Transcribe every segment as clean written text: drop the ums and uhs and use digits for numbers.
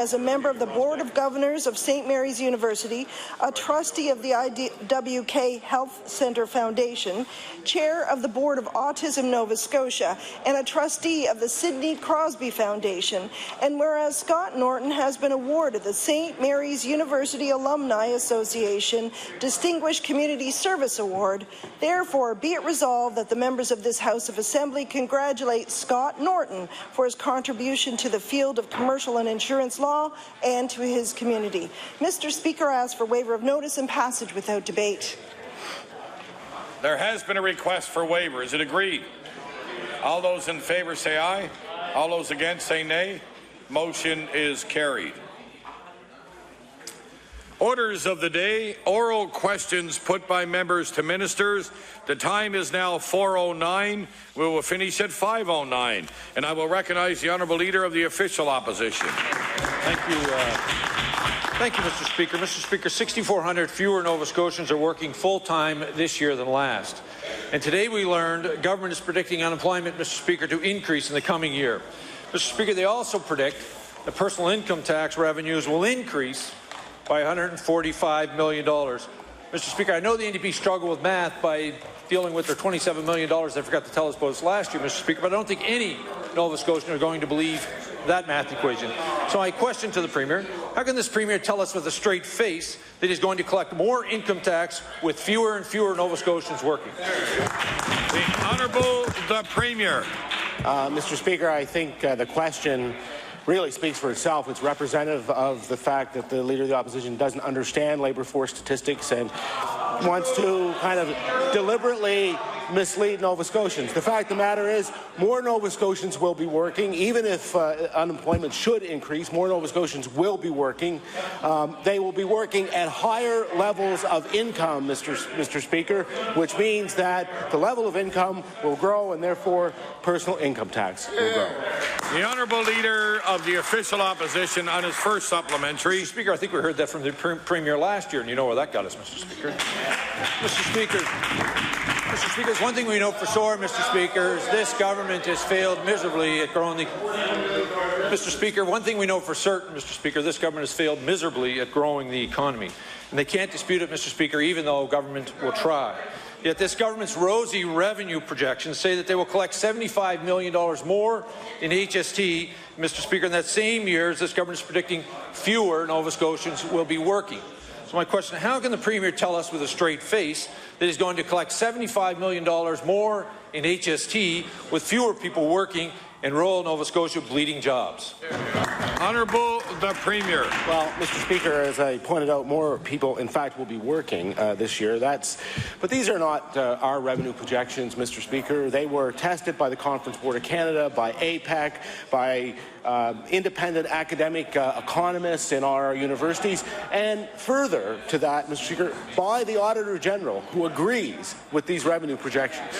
as a member of the Board of Governors of St. Mary's University, a trustee of the IWK Health Centre Foundation, chair of the Board of Autism Nova Scotia, and a trustee of the Sidney Crosby Foundation. And whereas Scott Norton has been awarded the St. Mary's University Alumni Association Distinguished Community Service Award, therefore be it resolved that the members of this House of Assembly congratulate Scott Norton for his contribution to the field of commercial and insurance law and to his community. Mr. Speaker, I ask for waiver of notice and passage without debate. There has been a request for waiver. Is it agreed? All those in favour say aye. All those against say nay. Motion is carried. Orders of the day, oral questions put by members to ministers. The time is now 4:09. We will finish at 5:09. And I will recognize the Honourable Leader of the Official Opposition. Thank you. Thank you, Mr. Speaker. Mr. Speaker, 6,400 fewer Nova Scotians are working full-time this year than last. And today we learned government is predicting unemployment, Mr. Speaker, to increase in the coming year. Mr. Speaker, they also predict that personal income tax revenues will increase by $145 million. Mr. Speaker, I know the NDP struggled with math by dealing with their $27 million they forgot to tell us about last year, Mr. Speaker, but I don't think any Nova Scotian are going to believe that math equation. So my question to the Premier, how can this Premier tell us with a straight face that he's going to collect more income tax with fewer and fewer Nova Scotians working? The Honourable the Premier. Mr. Speaker, I think the question really speaks for itself. It's representative of the fact that the Leader of the Opposition doesn't understand labour force statistics and wants to kind of deliberately mislead Nova Scotians. The fact of the matter is more Nova Scotians will be working. Even if unemployment should increase, more Nova Scotians will be working. They will be working at higher levels of income, Mr. Speaker, which means that the level of income will grow and therefore personal income tax will grow. The Honourable Leader of the Official Opposition on his first supplementary. Mr. Speaker, I think we heard that from the Premier last year, and you know where that got us, Mr. Speaker. Mr. Speaker, there's one thing we know for sure, Mr. Speaker, is this government has failed miserably at growing the... Mr. Speaker, one thing we know for certain, Mr. Speaker, this government has failed miserably at growing the economy. And they can't dispute it, Mr. Speaker, even though government will try. Yet this government's rosy revenue projections say that they will collect $75 million more in HST, Mr. Speaker, in that same year as this government is predicting fewer Nova Scotians will be working. So my question, how can the Premier tell us with a straight face that he's going to collect $75 million more in HST with fewer people working in rural Nova Scotia bleeding jobs? Honourable the Premier. Well, Mr. Speaker, as I pointed out, more people, in fact, will be working this year. But these are not our revenue projections, Mr. Speaker. They were tested by the Conference Board of Canada, by APEC, by independent academic economists in our universities, and further to that, Mr. Speaker, by the Auditor General, who agrees with these revenue projections.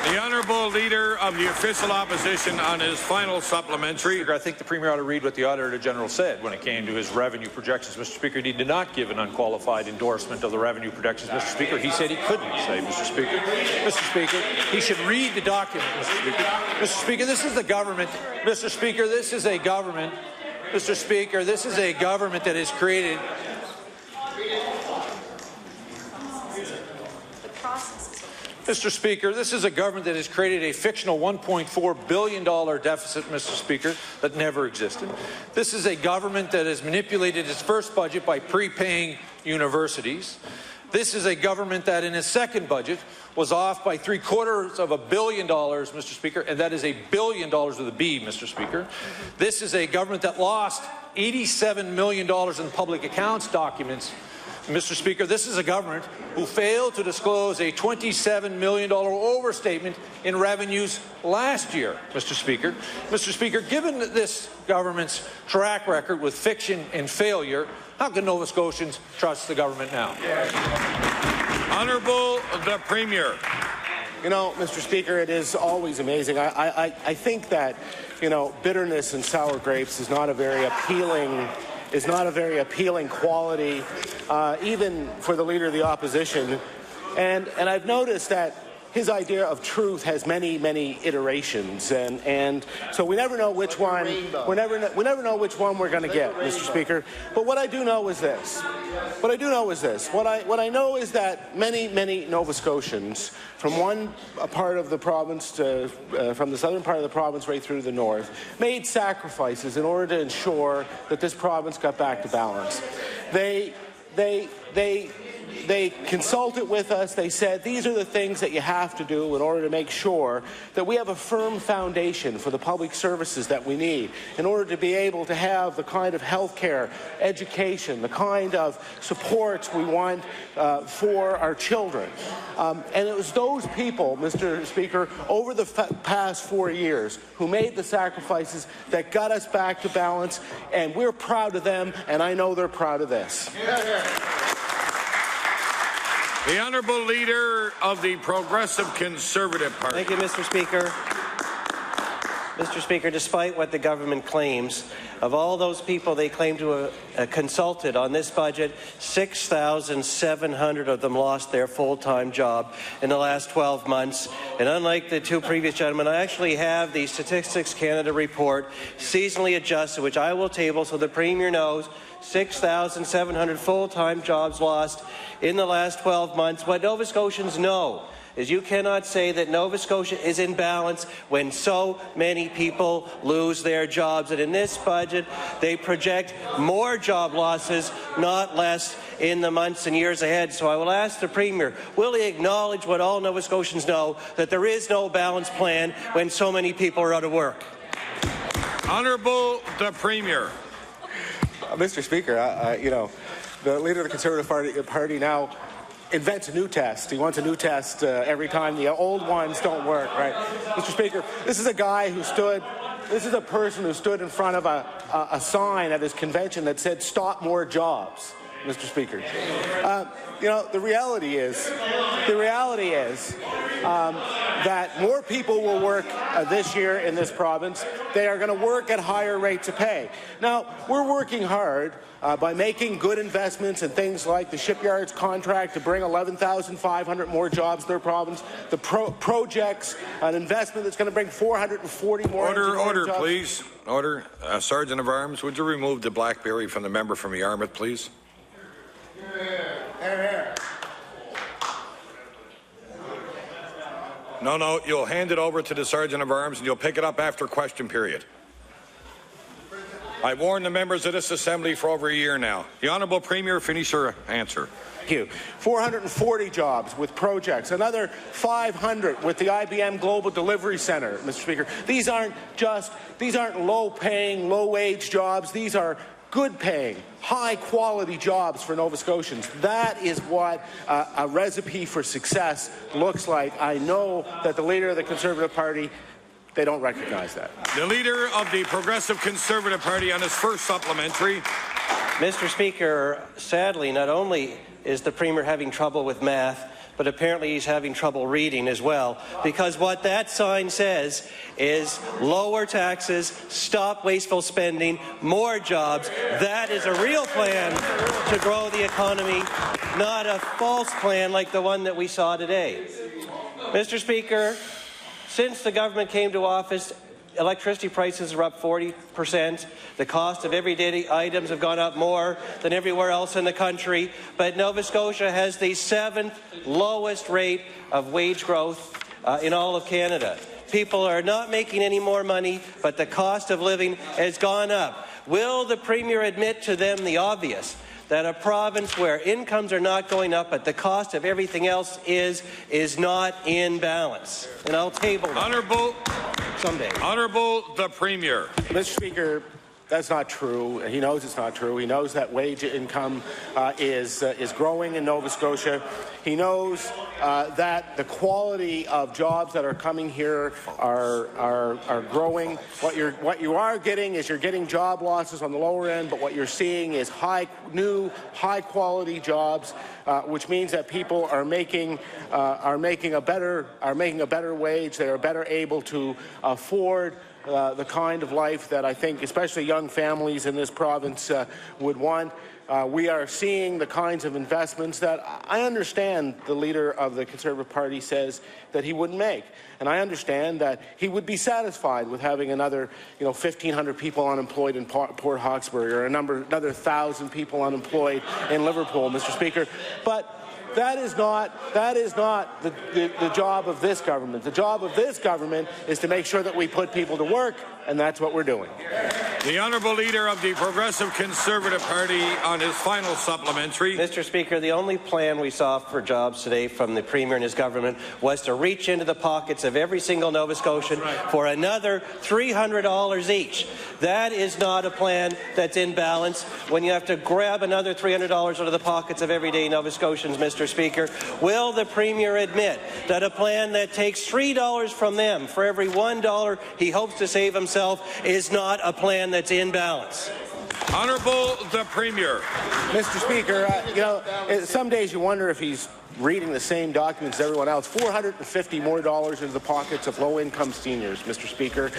The Honourable Leader of the Official Opposition on his final supplementary. Speaker, I think the Premier ought to read what the Auditor General said when it came to his revenue projections. Mr. Speaker, he did not give an unqualified endorsement of the revenue projections, Mr. Speaker. He said he couldn't say, Mr. Speaker. Mr. Speaker, he should read the document, Mr. Speaker. Mr. Speaker, this is the government. Mr. Speaker, this is a government. Mr. Speaker, this is a government that has created... Mr. Speaker, this is a government that has created a fictional $1.4 billion deficit, Mr. Speaker, that never existed. This is a government that has manipulated its first budget by prepaying universities. This is a government that in its second budget was off by $750 million, Mr. Speaker, and that is $1 billion with a B, Mr. Speaker. This is a government that lost $87 million in public accounts documents. Mr. Speaker, this is a government who failed to disclose a $27 million overstatement in revenues last year, Mr. Speaker. Mr. Speaker, given this government's track record with fiction and failure, how can Nova Scotians trust the government now? Honourable the Premier. You know, Mr. Speaker, it is always amazing. I think that, bitterness and sour grapes is not a very appealing quality, even for the Leader of the Opposition. And I've noticed that his idea of truth has many, many iterations, and so we never know which one. We never know which one we're going to get, Mr. Speaker. But what I do know is this. What I know is that many Nova Scotians, from one part of the province to from the southern part of the province right through the north, made sacrifices in order to ensure that this province got back to balance. They consulted with us. They said, these are the things that you have to do in order to make sure that we have a firm foundation for the public services that we need in order to be able to have the kind of health care, education, the kind of supports we want for our children. And it was those people, Mr. Speaker, over the past 4 years who made the sacrifices that got us back to balance, and we're proud of them, and I know they're proud of this. The Honourable Leader of the Progressive Conservative Party. Thank you, Mr. Speaker. Mr. Speaker, despite what the government claims, of all those people they claim to have consulted on this budget, 6,700 of them lost their full-time job in the last 12 months. And unlike the two previous gentlemen, I actually have the Statistics Canada report, seasonally adjusted, which I will table so the Premier knows 6,700 full-time jobs lost in the last 12 months. What Nova Scotians know is you cannot say that Nova Scotia is in balance when so many people lose their jobs. And in this budget, they project more job losses, not less, in the months and years ahead. So I will ask the Premier, will he acknowledge what all Nova Scotians know, that there is no balanced plan when so many people are out of work? Honourable the Premier. Mr. Speaker, the Leader of the Conservative Party now invents a new test. He wants a new test every time the old ones don't work, right? Mr. Speaker, this is a person who stood in front of a sign at his convention that said, "Stop more jobs," Mr. Speaker. The reality is that more people will work this year in this province. They are going to work at higher rates of pay. Now, we're working hard by making good investments in things like the shipyards contract to bring 11,500 more jobs to their province, the projects, an investment that's going to bring 440 more Order, jobs. Please. Order. Sergeant of Arms, would you remove the BlackBerry from the member from Yarmouth, please? No, you'll hand it over to the Sergeant of Arms and you'll pick it up after question period. I warned the members of this Assembly for over a year now. The Honourable Premier, finish your answer. Thank you. 440 jobs with projects, another 500 with the IBM Global Delivery Center, Mr. Speaker. These aren't low-paying, low-wage jobs. These are good-paying, high-quality jobs for Nova Scotians. That is what a recipe for success looks like. I know that the Leader of the Conservative Party, they don't recognize that. The Leader of the Progressive Conservative Party on his first supplementary. Mr. Speaker, sadly, not only is the Premier having trouble with math, but apparently he's having trouble reading as well, because what that sign says is lower taxes, stop wasteful spending, more jobs. That is a real plan to grow the economy, not a false plan like the one that we saw today. Mr. Speaker, since the government came to office, electricity prices are up 40%. The cost of everyday items have gone up more than everywhere else in the country. But Nova Scotia has the 7th lowest rate of wage growth in all of Canada. People are not making any more money, but the cost of living has gone up. Will the Premier admit to them the obvious, that a province where incomes are not going up but the cost of everything else is not in balance? And I'll table that. Honourable someday. Honourable the Premier. Mr. Speaker, that's not true. He knows it's not true. He knows that wage income is growing in Nova Scotia. He knows that the quality of jobs that are coming here are growing. What you are getting is you're getting job losses on the lower end, but what you're seeing is new high quality jobs, which means that people are making a better wage. They are better able to afford the kind of life that I think especially young families in this province would want. we are seeing the kinds of investments that I understand the leader of the Conservative Party says that he wouldn't make. And I understand that he would be satisfied with having another, 1,500 people unemployed in Port Hawkesbury or another 1,000 people unemployed in Liverpool, Mr. Speaker. But that is not the job of this government. The job of this government is to make sure that we put people to work, and that's what we're doing. The Honourable Leader of the Progressive Conservative Party on his final supplementary. Mr. Speaker, the only plan we saw for jobs today from the Premier and his government was to reach into the pockets of every single Nova Scotian for another $300 each. That is not a plan that's in balance. When you have to grab another $300 out of the pockets of everyday Nova Scotians, Mr. Speaker, will the Premier admit that a plan that takes $3 from them for every $1 he hopes to save himself is not a plan that's in balance? Honourable the Premier. Mr. Speaker, some days you wonder if he's reading the same documents as everyone else. $450 more into the pockets of low-income seniors, Mr. Speaker.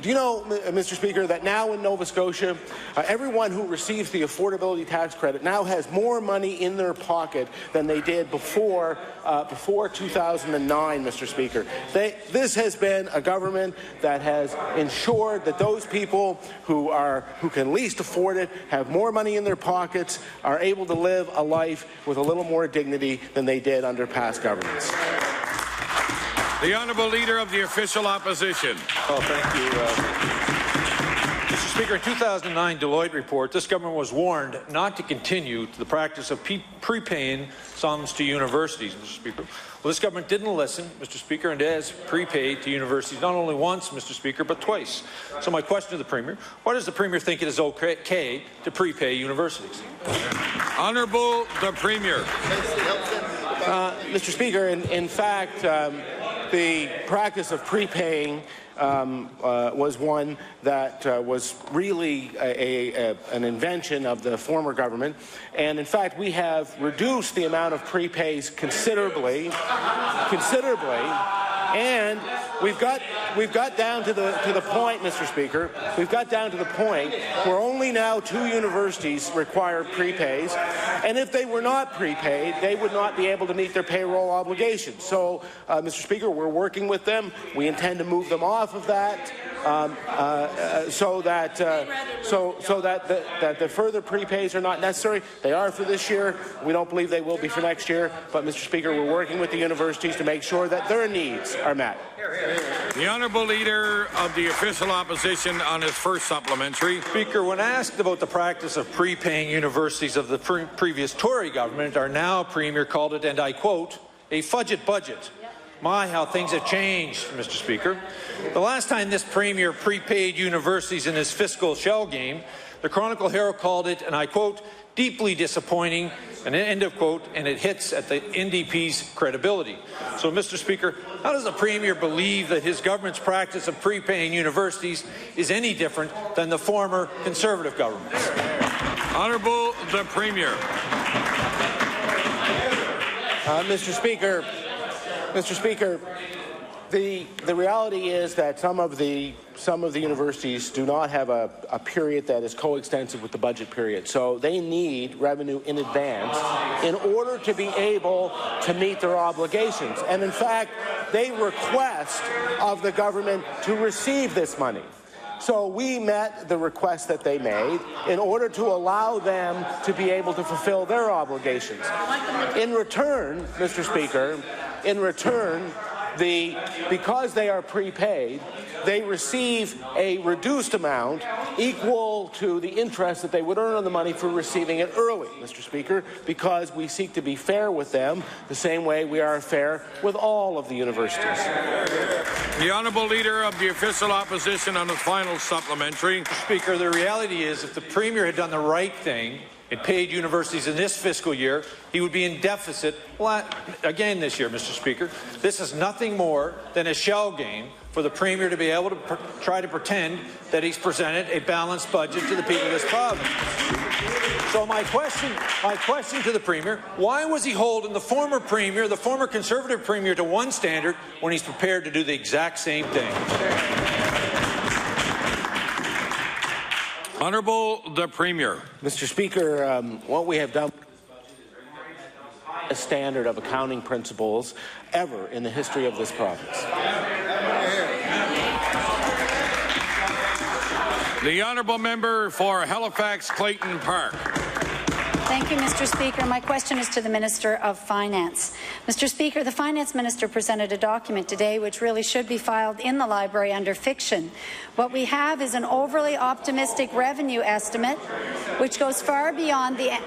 Do you know, Mr. Speaker, that now in Nova Scotia, everyone who receives the affordability tax credit now has more money in their pocket than they did before 2009, Mr. Speaker. This has been a government that has ensured that those people who can least afford it have more money in their pockets, are able to live a life with a little more dignity than they did under past governments. The Honourable Leader of the Official Opposition. Oh, thank you. Mr. Speaker, in 2009 Deloitte report, this government was warned not to continue the practice of prepaying sums to universities, Mr. Speaker. Well, this government didn't listen, Mr. Speaker, and has prepaid to universities not only once, Mr. Speaker, but twice. So my question to the Premier, why does the Premier think it is okay to prepay universities? Honourable the Premier. Mr. Speaker, in fact, the practice of prepaying was one that was really an invention of the former government, and in fact we have reduced the amount of prepays considerably, and we've got down to the point, Mr. Speaker, we've got down to the point where only now 2 universities require prepays, and if they were not prepaid, they would not be able to meet their payroll obligations. So, Mr. Speaker, we're working with them. We intend to move them off of that, so that the further prepays are not necessary. They are for this year. We don't believe they will be for next year. But, Mr. Speaker, we're working with the universities to make sure that their needs are met. The Honourable Leader of the Official Opposition on his first supplementary. Speaker, when asked about the practice of prepaying universities of the previous Tory government, our now Premier called it, and I quote, a fudget budget. My, how things have changed, Mr. Speaker. The last time this Premier prepaid universities in his fiscal shell game, the Chronicle Herald called it, and I quote, deeply disappointing, and end of quote, and it hits at the NDP's credibility. So, Mr. Speaker, how does the Premier believe that his government's practice of prepaying universities is any different than the former Conservative government? Honourable the Premier. Mr. Speaker, the reality is that some of the universities do not have a period that is coextensive with the budget period. So they need revenue in advance in order to be able to meet their obligations. And in fact, they request of the government to receive this money. So we met the request that they made in order to allow them to be able to fulfill their obligations. In return, Mr. Speaker, because they are prepaid, they receive a reduced amount equal to the interest that they would earn on the money for receiving it early, Mr. Speaker, because we seek to be fair with them the same way we are fair with all of the universities. The Honourable Leader of the Official Opposition on the final supplementary. Mr. Speaker, the reality is if the Premier had done the right thing and paid universities in this fiscal year, he would be in deficit again this year, Mr. Speaker. This is nothing more than a shell game for the Premier to be able to try to pretend that he's presented a balanced budget to the people of this province. So my question to the Premier, why was he holding the former Premier, the former Conservative Premier, to one standard when he's prepared to do the exact same thing? Honourable the Premier. Mr. Speaker, what we have done a standard of accounting principles ever in the history of this province. The honourable member for Halifax Clayton Park. Thank you, Mr. Speaker. My question is to the Minister of Finance. Mr. Speaker, the Finance Minister presented a document today which really should be filed in the library under fiction. What we have is an overly optimistic revenue estimate which goes far beyond the...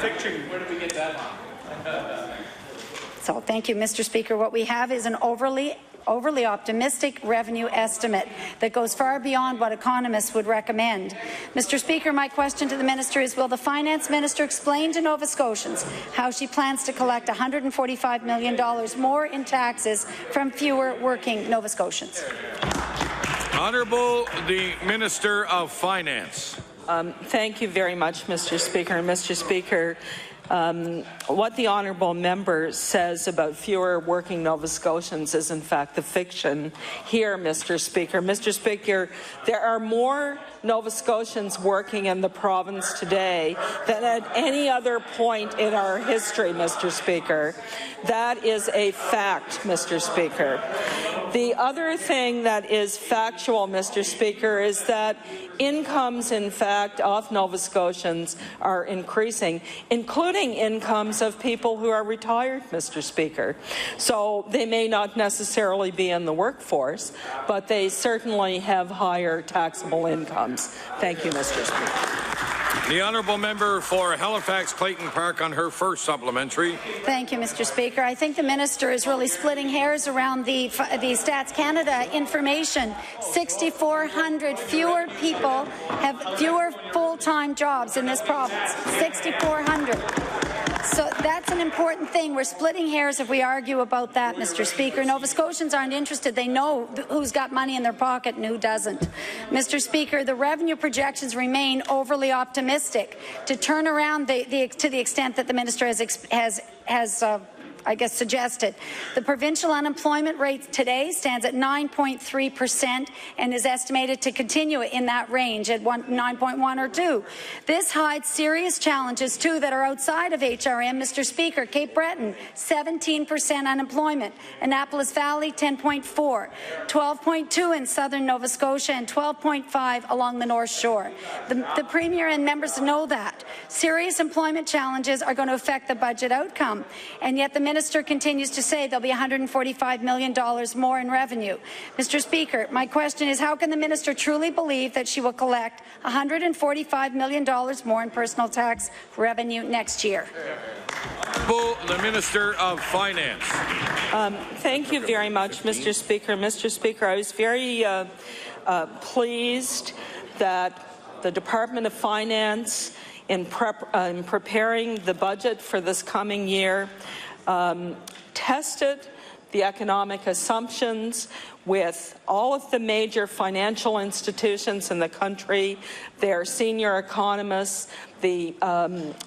Fiction, where did we get that from? So, thank you, Mr. Speaker. What we have is an overly optimistic revenue estimate that goes far beyond what economists would recommend. Mr. Speaker, my question to the Minister is, will the Finance Minister explain to Nova Scotians how she plans to collect $145 million more in taxes from fewer working Nova Scotians? Honourable the Minister of Finance. Thank you very much, Mr. Speaker. Mr. Speaker, what the honourable member says about fewer working Nova Scotians is in fact the fiction here, Mr. Speaker. Mr. Speaker, there are more Nova Scotians working in the province today than at any other point in our history, Mr. Speaker. That is a fact, Mr. Speaker. The other thing that is factual, Mr. Speaker, is that incomes, in fact, of Nova Scotians are increasing, including incomes of people who are retired, Mr. Speaker. So they may not necessarily be in the workforce, but they certainly have higher taxable incomes. Thank you, Mr. Speaker. The honourable member for Halifax Clayton Park on her first supplementary. Thank you, Mr. Speaker. I think the minister is really splitting hairs around the Stats Canada information. 6,400 fewer people have fewer full-time jobs in this province. 6,400. So that's an important thing. We're splitting hairs if we argue about that, Mr. Speaker. Nova Scotians aren't interested. They know who's got money in their pocket and who doesn't. Mr. Speaker, the revenue projections remain overly optimistic. To turn around to the extent that the minister has suggested. The provincial unemployment rate today stands at 9.3% and is estimated to continue in that range at 9.1 or 2. This hides serious challenges, too, that are outside of HRM. Mr. Speaker, Cape Breton, 17% unemployment. Annapolis Valley, 10.4. 12.2 in southern Nova Scotia and 12.5 along the North Shore. The Premier and members know that. Serious employment challenges are going to affect the budget outcome, and yet the Minister continues to say there'll be $145 million more in revenue. Mr. Speaker, my question is, how can the Minister truly believe that she will collect $145 million more in personal tax revenue next year? The Minister of Finance. Thank you very much, Mr. Speaker. Mr. Speaker, I was very pleased that the Department of Finance, in preparing the budget for this coming year, tested the economic assumptions with all of the major financial institutions in the country, their senior economists, the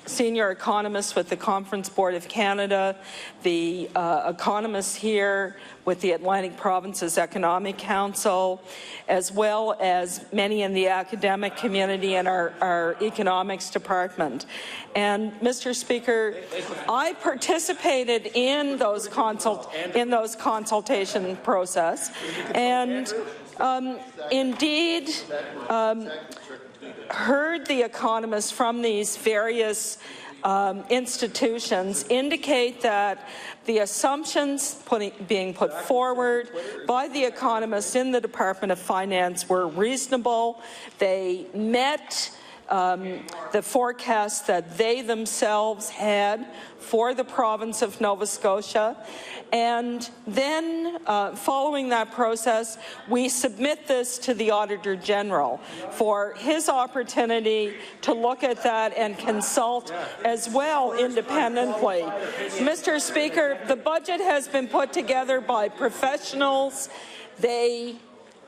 senior economists with the Conference Board of Canada, the economists here with the Atlantic Provinces Economic Council, as well as many in the academic community and our economics department. And Mr. Speaker, I participated in those consultation process, and indeed heard the economists from these various institutions indicate that the assumptions being put forward by the economists in the Department of Finance were reasonable. They met the forecasts that they themselves had for the province of Nova Scotia. And then, following that process, we submit this to the Auditor General for his opportunity to look at that and consult as well independently. Mr. Speaker, the budget has been put together by professionals. They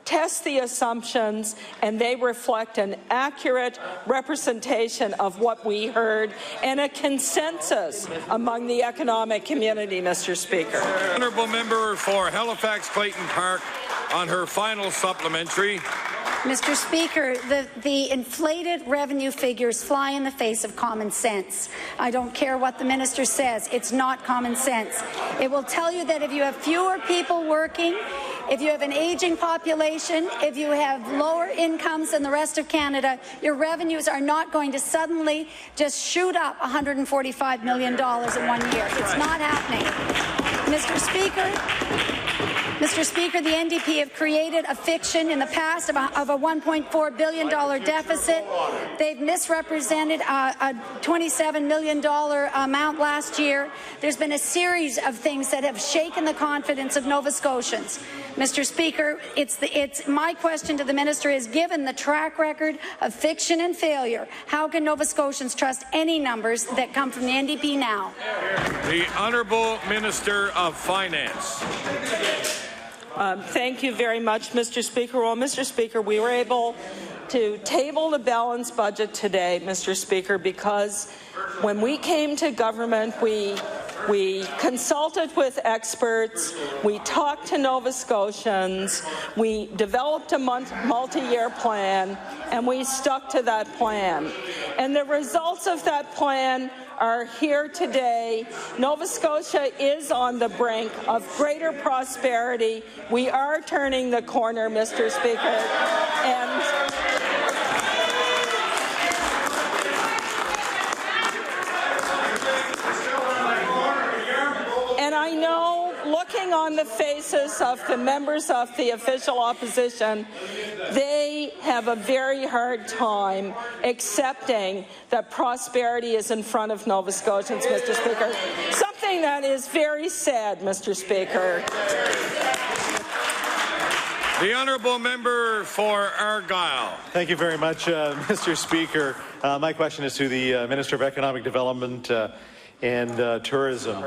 test the assumptions, and they reflect an accurate representation of what we heard and a consensus among the economic community, Mr. Speaker. Honourable member for Halifax Clayton Park on her final supplementary. Mr. Speaker, the inflated revenue figures fly in the face of common sense. I don't care what the minister says. It's not common sense. It will tell you that if you have fewer people working, if you have an aging population, if you have lower incomes than the rest of Canada, your revenues are not going to suddenly just shoot up $145 million in 1 year. It's not happening. Mr. Speaker, the NDP have created a fiction in the past of a $1.4 billion deficit. They've misrepresented a $27 million amount last year. There's been a series of things that have shaken the confidence of Nova Scotians. Mr. Speaker, my question to the minister is, given the track record of fiction and failure, how can Nova Scotians trust any numbers that come from the NDP now? The Honourable Minister of Finance. Thank you very much, Mr. Speaker. Well, Mr. Speaker, we were able to table the balanced budget today, Mr. Speaker, because when we came to government, we consulted with experts, we talked to Nova Scotians, we developed a multi-year plan, and we stuck to that plan. And the results of that plan are here today. Nova Scotia is on the brink of greater prosperity. We are turning the corner, Mr. Speaker. And I know, looking on the faces of the members of the official opposition, they have a very hard time accepting that prosperity is in front of Nova Scotians, Mr. Speaker. Something that is very sad, Mr. Speaker. The Honourable Member for Argyll. Thank you very much, Mr. Speaker. My question is to the Minister of Economic Development and Tourism.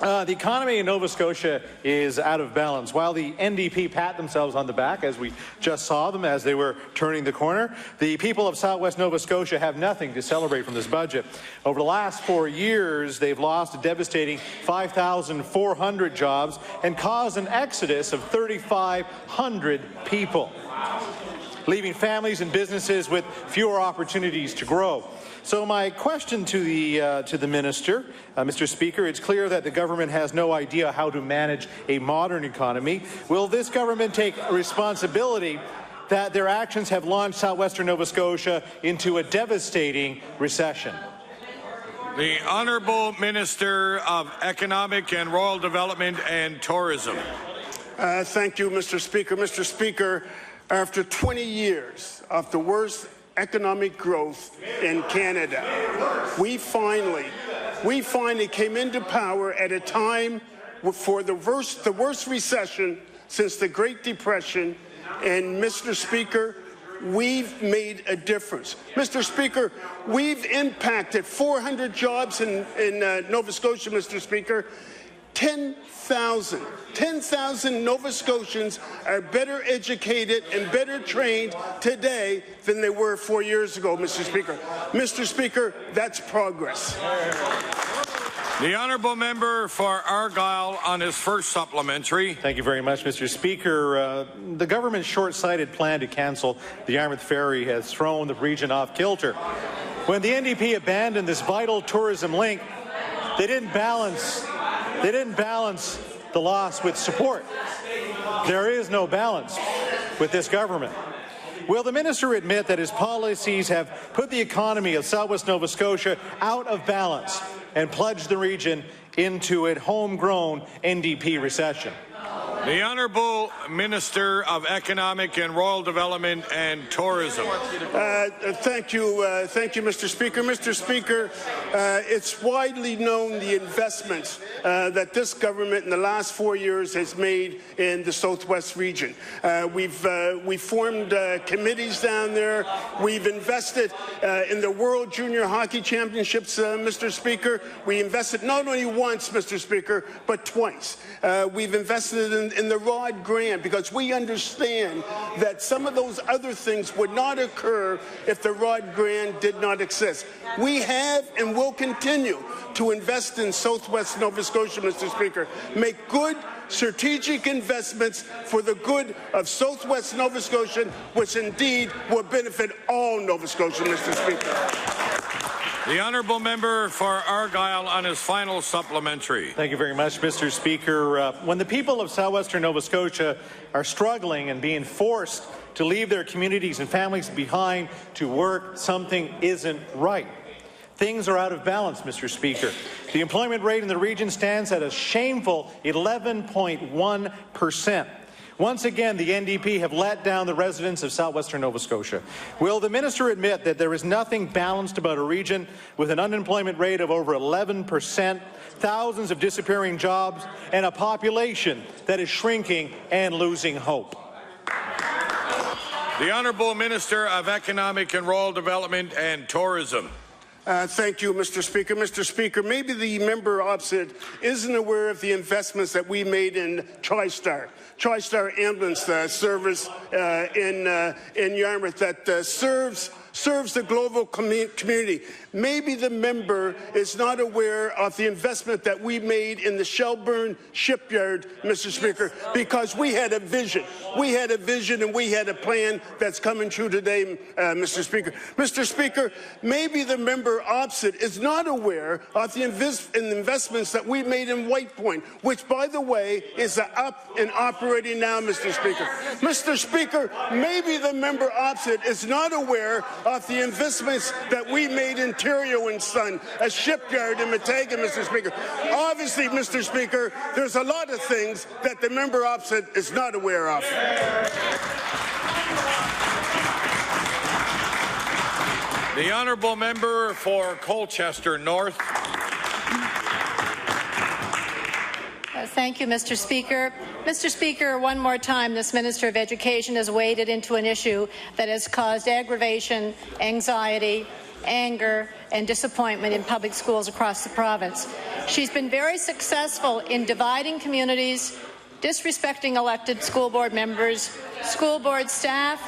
The economy in Nova Scotia is out of balance. While the NDP pat themselves on the back, as we just saw them as they were turning the corner, the people of southwest Nova Scotia have nothing to celebrate from this budget. Over the last 4 years, they've lost a devastating 5,400 jobs and caused an exodus of 3,500 people, leaving families and businesses with fewer opportunities to grow. So my question to the minister, Mr. Speaker, it's clear that the government has no idea how to manage a modern economy. Will this government take responsibility that their actions have launched southwestern Nova Scotia into a devastating recession? The Honourable Minister of Economic and Rural Development and Tourism. Thank you, Mr. Speaker. Mr. Speaker, after 20 years of the worst economic growth in Canada, we finally came into power at a time for the worst recession since the Great Depression, and Mr. Speaker, we've made a difference. Mr. Speaker, we've impacted 400 jobs in Nova Scotia, Mr. Speaker. 10,000 Nova Scotians are better educated and better trained today than they were 4 years ago, Mr. Speaker. Mr. Speaker, that's progress. The Honourable Member for Argyll on his first supplementary. Thank you very much, Mr. Speaker. The government's short-sighted plan to cancel the Yarmouth Ferry has thrown the region off kilter. When the NDP abandoned this vital tourism link, they didn't balance the loss with support. There is no balance with this government. Will the minister admit that his policies have put the economy of southwest Nova Scotia out of balance and plunged the region into a homegrown NDP recession? The Honourable Minister of Economic and Rural Development and Tourism. Thank you, Mr. Speaker. Mr. Speaker, it's widely known the investments that this government in the last 4 years has made in the Southwest region. We've formed committees down there. We've invested in the World Junior Hockey Championships, Mr. Speaker. We invested not only once, Mr. Speaker, but twice. We've invested in the Rod Grant because we understand that some of those other things would not occur if the Rod Grant did not exist. We have and will continue to invest in Southwest Nova Scotia, Mr. Speaker, make good strategic investments for the good of southwest Nova Scotia, which indeed will benefit all Nova Scotia, Mr. Speaker. The honourable member for Argyll on his final supplementary. Thank you very much, Mr. Speaker. When the people of southwestern Nova Scotia are struggling and being forced to leave their communities and families behind to work, something isn't right. Things are out of balance, Mr. Speaker. The employment rate in the region stands at a shameful 11.1%. Once again, the NDP have let down the residents of southwestern Nova Scotia. Will the minister admit that there is nothing balanced about a region with an unemployment rate of over 11%, thousands of disappearing jobs, and a population that is shrinking and losing hope? The Honourable Minister of Economic and Rural Development and Tourism. Thank you, Mr. Speaker. Mr. Speaker, maybe the member opposite isn't aware of the investments that we made in TriStar ambulance service in Yarmouth that serves the global community. Maybe the member is not aware of the investment that we made in the Shelburne shipyard, Mr. Speaker, because we had a vision. We had a vision and we had a plan that's coming true today, Mr. Speaker. Mr. Speaker, maybe the member opposite is not aware of the investments that we made in White Point, which, by the way, is up and operating now, Mr. Speaker. Mr. Speaker, maybe the member opposite is not aware of the investments that we made in Ontario and Son, a shipyard in Mataga, Mr. Speaker. Obviously, Mr. Speaker, there's a lot of things that the member opposite is not aware of. The honourable member for Colchester North. Thank you, Mr. Speaker. Mr. Speaker, one more time, this Minister of Education has waded into an issue that has caused aggravation, anxiety, anger, and disappointment in public schools across the province. She's been very successful in dividing communities, disrespecting elected school board members, school board staff,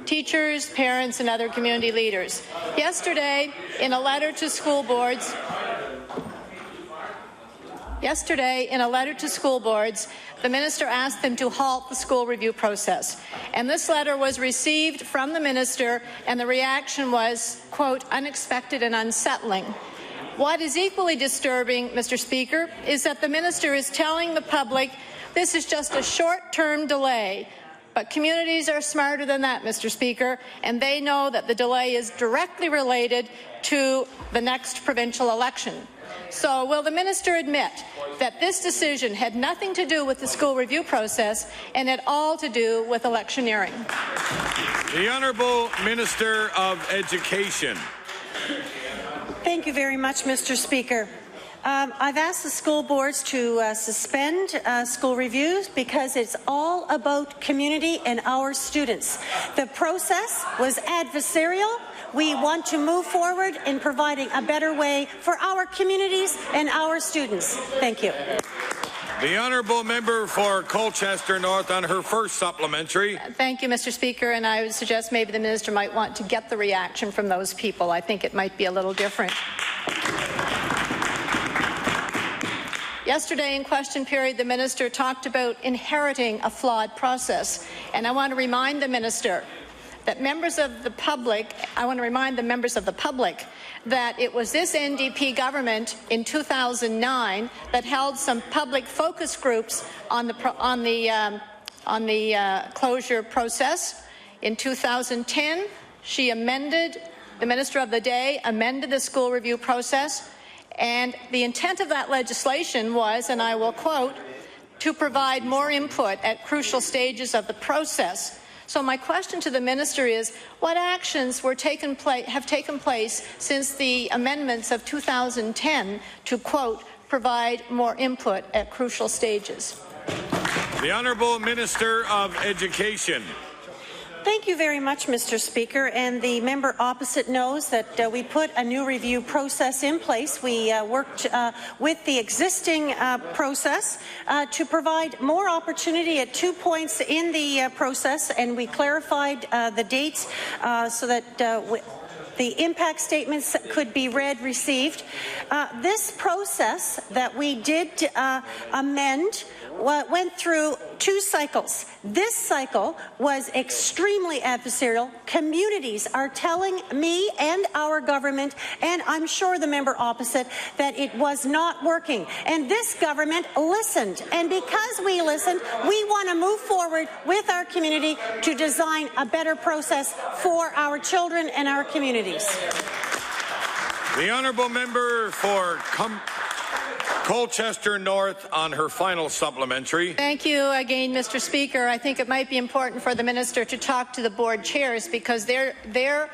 teachers, parents, and other community leaders. Yesterday, in a letter to school boards, the minister asked them to halt the school review process. And this letter was received from the minister, and the reaction was, quote, unexpected and unsettling. What is equally disturbing, Mr. Speaker, is that the minister is telling the public this is just a short-term delay. But communities are smarter than that, Mr. Speaker, and they know that the delay is directly related to the next provincial election. So will the minister admit that this decision had nothing to do with the school review process and had all to do with electioneering? The Honourable Minister of Education. Thank you very much, Mr. Speaker. I've asked the school boards to suspend school reviews because it's all about community and our students. The process was adversarial. We want to move forward in providing a better way for our communities and our students. Thank you. The honourable member for Colchester North on her first supplementary. Thank you, Mr. Speaker, and I would suggest maybe the minister might want to get the reaction from those people. I think it might be a little different. Yesterday in question period, the minister talked about inheriting a flawed process, and I want to remind the minister that members of the public, that it was this NDP government in 2009 that held some public focus groups on the closure process. In 2010, the minister of the day amended the school review process, and the intent of that legislation was, and I will quote, to provide more input at crucial stages of the process. So my question to the minister is, what actions have taken place since the amendments of 2010 to, quote, provide more input at crucial stages? The Honourable Minister of Education. Thank you very much, Mr. Speaker. And the member opposite knows that we put a new review process in place. We worked with the existing process to provide more opportunity at 2 points in the process, and we clarified the dates so that the impact statements could be read, received. This process that we did amend went through 2 cycles. This cycle was extremely adversarial. Communities are telling me and our government, and I'm sure the member opposite, that it was not working. And this government listened. And because we listened, we want to move forward with our community to design a better process for our children and our communities. The honourable member for Colchester North on her final supplementary. Thank you again, Mr. Speaker. I think it might be important for the minister to talk to the board chairs, because their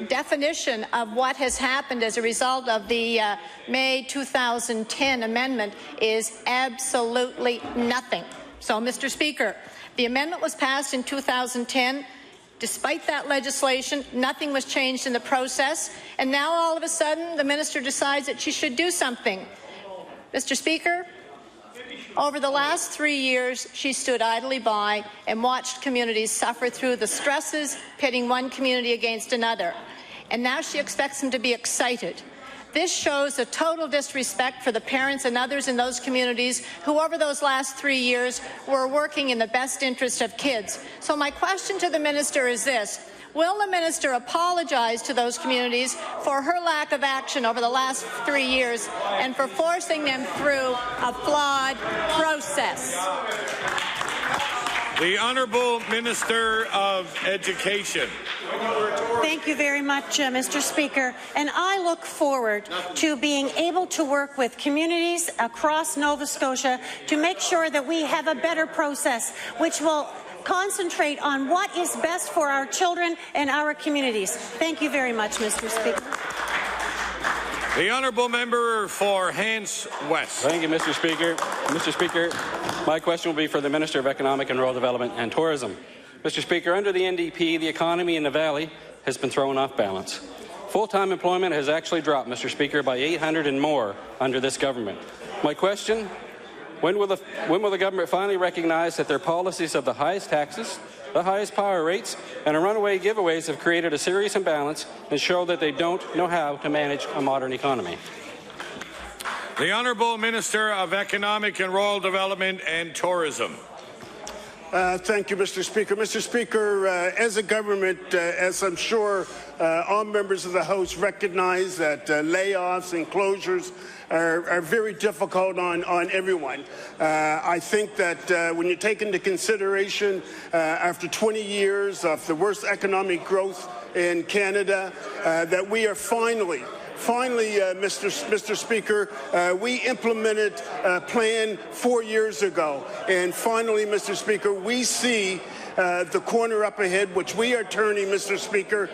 definition of what has happened as a result of the May 2010 amendment is absolutely nothing. So, Mr. Speaker, the amendment was passed in 2010. Despite that legislation, nothing was changed in the process, and now all of a sudden the minister decides that she should do something. Mr. Speaker, over the last 3 years, she stood idly by and watched communities suffer through the stresses, pitting one community against another. And now she expects them to be excited. This shows a total disrespect for the parents and others in those communities who, over those last 3 years, were working in the best interest of kids. So my question to the minister is this. Will the minister apologize to those communities for her lack of action over the last 3 years and for forcing them through a flawed process? The Honourable Minister of Education. Thank you very much, Mr. Speaker. And I look forward to being able to work with communities across Nova Scotia to make sure that we have a better process which will concentrate on what is best for our children and our communities. Thank you very much, Mr. Speaker. The honourable member for Hants West. Thank you, Mr. Speaker. Mr. Speaker, my question will be for the Minister of Economic and Rural Development and Tourism. Mr. Speaker, under the NDP, the economy in the Valley has been thrown off balance. Full-time employment has actually dropped, Mr. Speaker, by 800 and more under this government. My question: When will the government finally recognize that their policies of the highest taxes, the highest power rates, and runaway giveaways have created a serious imbalance and show that they don't know how to manage a modern economy? The Honourable Minister of Economic and Rural Development and Tourism. Thank you, Mr. Speaker. Mr. Speaker, as a government, as I'm sure all members of the House recognize, that layoffs and closures are very difficult on everyone. I think that when you take into consideration after 20 years of the worst economic growth in Canada, that we are finally, Mr. Speaker, we implemented a plan 4 years ago, and finally, Mr. Speaker, we see the corner up ahead, which we are turning, Mr. Speaker.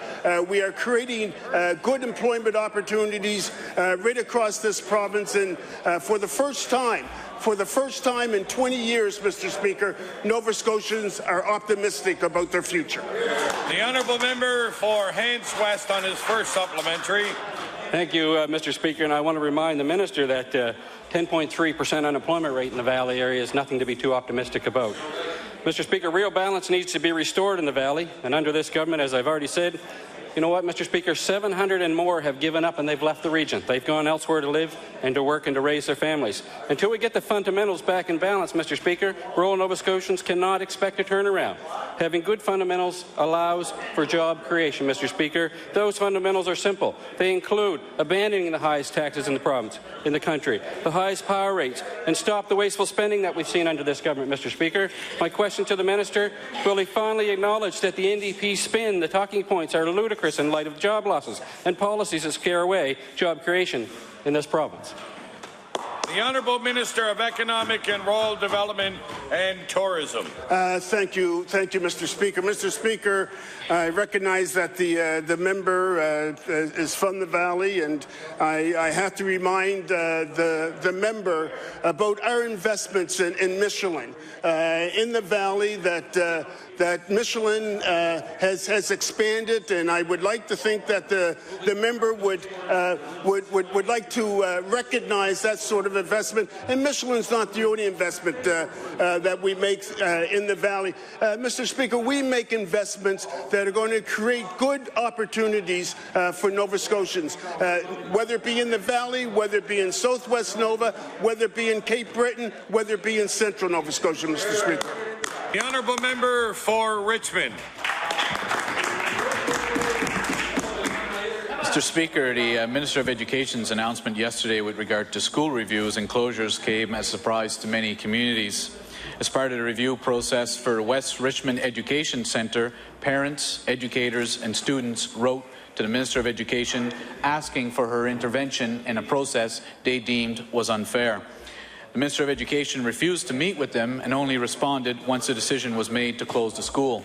We are creating good employment opportunities right across this province, and for the first time in 20 years, Mr. Speaker, Nova Scotians are optimistic about their future. The honourable member for Hants West on his first supplementary. Thank you, Mr. Speaker, and I want to remind the minister that 10.3% unemployment rate in the Valley area is nothing to be too optimistic about. Mr. Speaker, real balance needs to be restored in the Valley, and under this government, as I've already said, you know what, Mr. Speaker, 700 and more have given up and they've left the region. They've gone elsewhere to live and to work and to raise their families. Until we get the fundamentals back in balance, Mr. Speaker, rural Nova Scotians cannot expect a turnaround. Having good fundamentals allows for job creation, Mr. Speaker. Those fundamentals are simple. They include abandoning the highest taxes in the province, in the country, the highest power rates, and stop the wasteful spending that we've seen under this government, Mr. Speaker. My question to the minister: will he finally acknowledge that the NDP spin, the talking points, are ludicrous in light of job losses and policies that scare away job creation in this province? The Honourable Minister of Economic and Rural Development and Tourism. Thank you, Mr. Speaker. Mr. Speaker, I recognize that the member is from the Valley, and I have to remind the member about our investments in Michelin in the Valley, that that Michelin has expanded, and I would like to think that the member would like to recognize that sort of investment. And Michelin's not the only investment that we make in the Valley. Mr. Speaker, we make investments that are going to create good opportunities for Nova Scotians, whether it be in the Valley, whether it be in Southwest Nova, whether it be in Cape Breton, whether it be in Central Nova Scotia, Mr. Speaker. The honourable member for Richmond. Mr. Speaker, the Minister of Education's announcement yesterday with regard to school reviews and closures came as a surprise to many communities. As part of the review process for West Richmond Education Centre, parents, educators and students wrote to the Minister of Education asking for her intervention in a process they deemed was unfair. The Minister of Education refused to meet with them and only responded once a decision was made to close the school.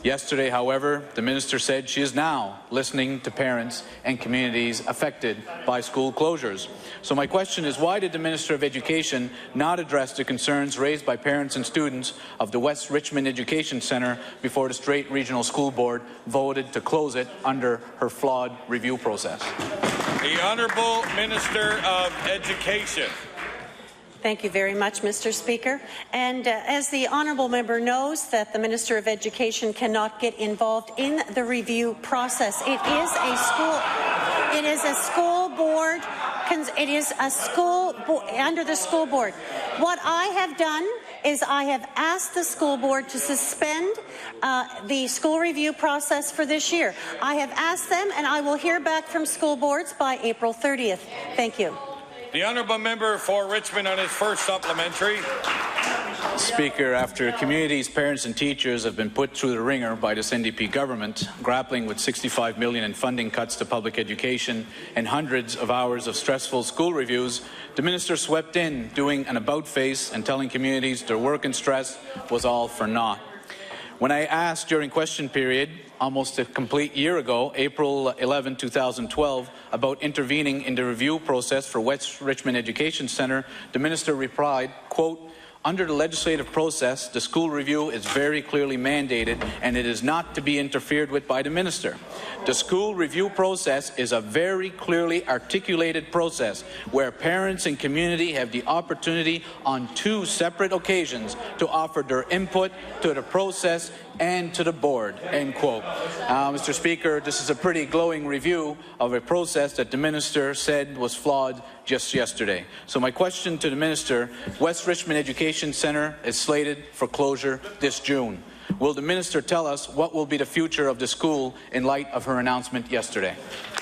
Yesterday, however, the Minister said she is now listening to parents and communities affected by school closures. So my question is, why did the Minister of Education not address the concerns raised by parents and students of the West Richmond Education Centre before the Strait Regional School Board voted to close it under her flawed review process? The Honourable Minister of Education. Thank you very much, Mr. Speaker. And as the honourable member knows, that the Minister of Education cannot get involved in the review process. It is a school board. It is a school under the school board. What I have done is I have asked the school board to suspend the school review process for this year. I have asked them, and I will hear back from school boards by April 30th. Thank you. The honourable member for Richmond on his first supplementary. Speaker, after communities, parents and teachers have been put through the ringer by this NDP government, grappling with $65 million in funding cuts to public education and hundreds of hours of stressful school reviews, the minister swept in, doing an about-face and telling communities their work and stress was all for naught. When I asked during question period, almost a complete year ago, April 11, 2012, about intervening in the review process for West Richmond Education Centre, the minister replied, quote, "Under the legislative process, the school review is very clearly mandated and it is not to be interfered with by the minister. The school review process is a very clearly articulated process where parents and community have the opportunity on 2 separate occasions to offer their input to the process and to the board," end quote. Mr. Speaker, this is a pretty glowing review of a process that the minister said was flawed just yesterday. So my question to the minister, West Richmond Education Centre is slated for closure this June. Will the minister tell us what will be the future of the school in light of her announcement yesterday?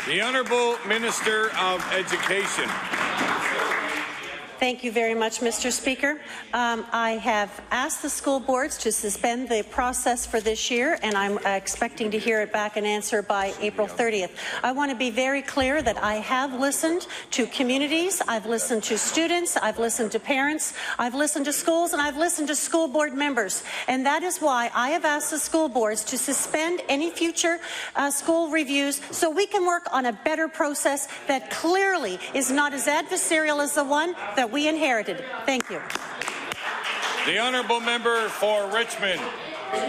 The Honourable Minister of Education. Thank you very much, Mr. Speaker. I have asked the school boards to suspend the process for this year, and I'm expecting to hear it back and answer by April 30th. I want to be very clear that I have listened to communities, I've listened to students, I've listened to parents, I've listened to schools, and I've listened to school board members. And that is why I have asked the school boards to suspend any future school reviews so we can work on a better process that clearly is not as adversarial as the one that we inherited. Thank you. The honourable member for Richmond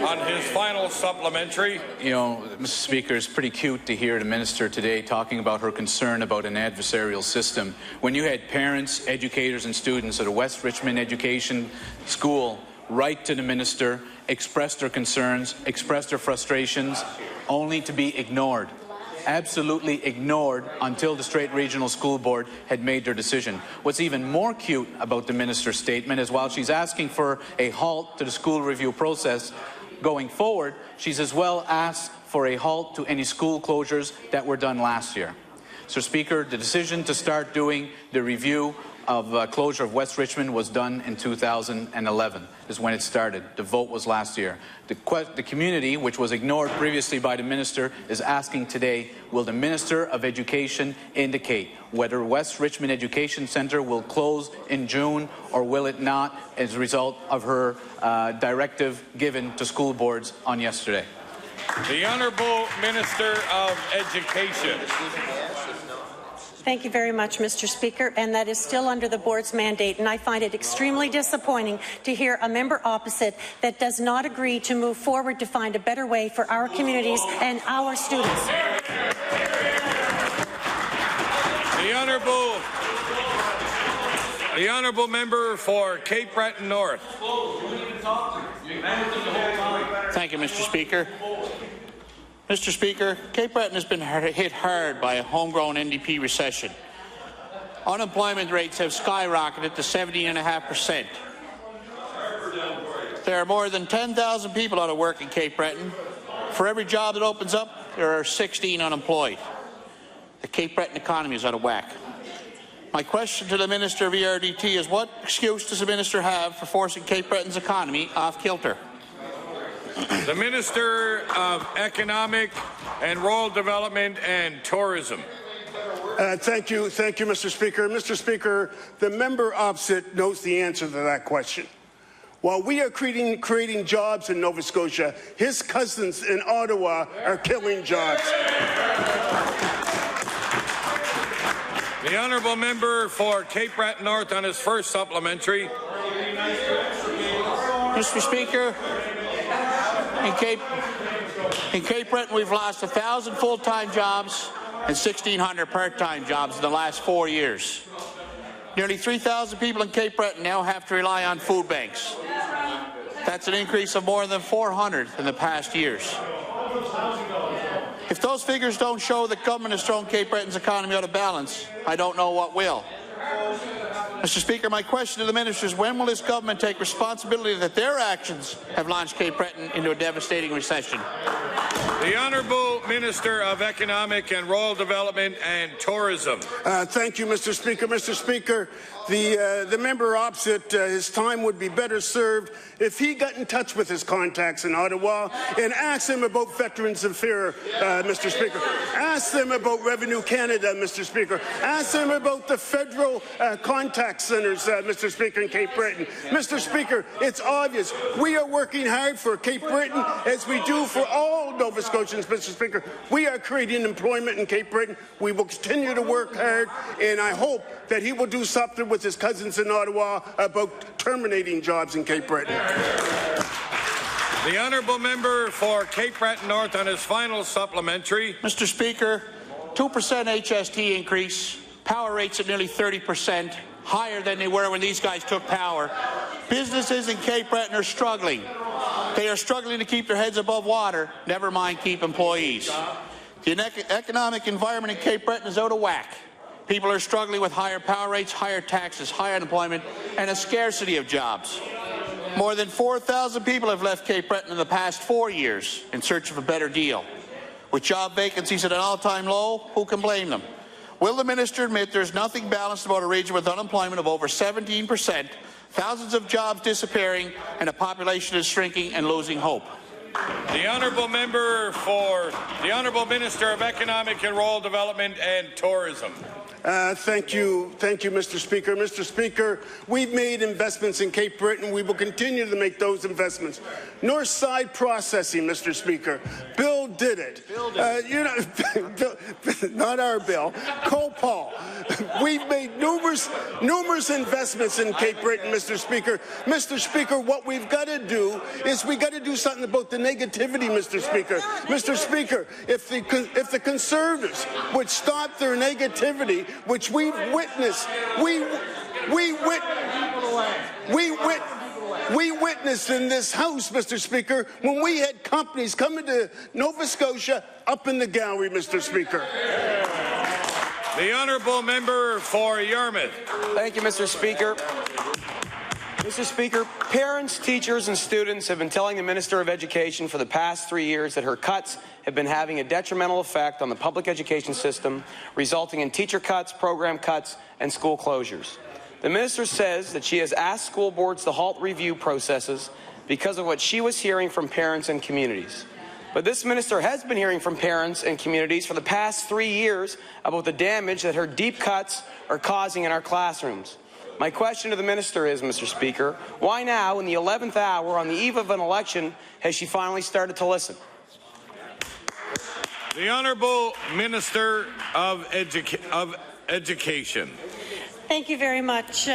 on his final supplementary. You know, Mr. Speaker, it's pretty cute to hear the minister today talking about her concern about an adversarial system. When you had parents, educators and students at a West Richmond Education School write to the minister, express their concerns, express their frustrations, only to be ignored. Absolutely ignored until the Strait Regional School Board had made their decision. What's even more cute about the minister's statement is while she's asking for a halt to the school review process going forward, she's as well asked for a halt to any school closures that were done last year. So, Speaker, the decision to start doing the review of closure of West Richmond was done in 2011, is when it started. The vote was last year. The community, which was ignored previously by the minister, is asking today, will the Minister of Education indicate whether West Richmond Education Centre will close in June or will it not as a result of her directive given to school boards on yesterday? The Honourable Minister of Education. Thank you very much, Mr. Speaker, and that is still under the board's mandate, and I find it extremely disappointing to hear a member opposite that does not agree to move forward to find a better way for our communities and our students. The Honourable Member for Cape Breton North. Thank you, Mr. Speaker. Mr. Speaker, Cape Breton has been hit hard by a homegrown NDP recession. Unemployment rates have skyrocketed to 17.5%. There are more than 10,000 people out of work in Cape Breton. For every job that opens up, there are 16 unemployed. The Cape Breton economy is out of whack. My question to the Minister of ERDT is, what excuse does the Minister have for forcing Cape Breton's economy off kilter? The Minister of Economic and Rural Development and Tourism. Thank you, Mr. Speaker. Mr. Speaker, the member opposite knows the answer to that question. While we are creating jobs in Nova Scotia, his cousins in Ottawa are killing jobs. The Honourable Member for Cape Breton North on his first supplementary. Mr. Speaker, in Cape Breton, we've lost 1,000 full-time jobs and 1,600 part-time jobs in the last 4 years. Nearly 3,000 people in Cape Breton now have to rely on food banks. That's an increase of more than 400 in the past years. If those figures don't show that government has thrown Cape Breton's economy out of balance, I don't know what will. Mr. Speaker, my question to the minister is, when will this government take responsibility that their actions have launched Cape Breton into a devastating recession? The Honourable Minister of Economic and Rural Development and Tourism. Thank you, Mr. Speaker. Mr. Speaker, the member opposite, his time would be better served if he got in touch with his contacts in Ottawa and asked them about Veterans Affairs, Mr. Speaker. Ask them about Revenue Canada, Mr. Speaker. Ask them about the federal contact centres, Mr. Speaker, in Cape Breton. Mr. Speaker, it's obvious. We are working hard for Cape Breton as we do for all Nova Scotians, Mr. Speaker. We are creating employment in Cape Breton. We will continue to work hard, and I hope that he will do something with his cousins in Ottawa about terminating jobs in Cape Breton. The Honourable Member for Cape Breton North on his final supplementary. Mr. Speaker, 2% HST increase, power rates at nearly 30%, higher than they were when these guys took power. Businesses in Cape Breton are struggling. They are struggling to keep their heads above water, never mind keep employees. The economic environment in Cape Breton is out of whack. People are struggling with higher power rates, higher taxes, higher unemployment, and a scarcity of jobs. More than 4,000 people have left Cape Breton in the past 4 years in search of a better deal. With job vacancies at an all-time low, who can blame them? Will the minister admit there's nothing balanced about a region with unemployment of over 17%, thousands of jobs disappearing, and a population is shrinking and losing hope? The Honourable Member for the Honourable Minister of Economic and Rural Development and Tourism. Thank you, Mr. Speaker. Mr. Speaker, we've made investments in Cape Breton. We will continue to make those investments. North Side processing, Mr. Speaker. Bill did it. Not our Bill. Copal. We've made numerous investments in Cape Breton, Mr. Speaker. Mr. Speaker, what we've got to do is we got to do something about the negativity, Mr. Speaker. Mr. Speaker, if the Conservatives would stop their negativity, which we've witnessed, we witnessed in this House, Mr. Speaker, when we had companies coming to Nova Scotia up in the gallery, Mr. Speaker. The Honourable Member for Yarmouth. Thank you, Mr. Speaker. Mr. Speaker, parents, teachers and students have been telling the Minister of Education for the past 3 years that her cuts have been having a detrimental effect on the public education system, resulting in teacher cuts, program cuts and school closures. The Minister says that she has asked school boards to halt review processes because of what she was hearing from parents and communities. But this Minister has been hearing from parents and communities for the past 3 years about the damage that her deep cuts are causing in our classrooms. My question to the Minister is, Mr. Speaker, why now, in the 11th hour, on the eve of an election, has she finally started to listen? The Honourable Minister of Education. Thank you very much.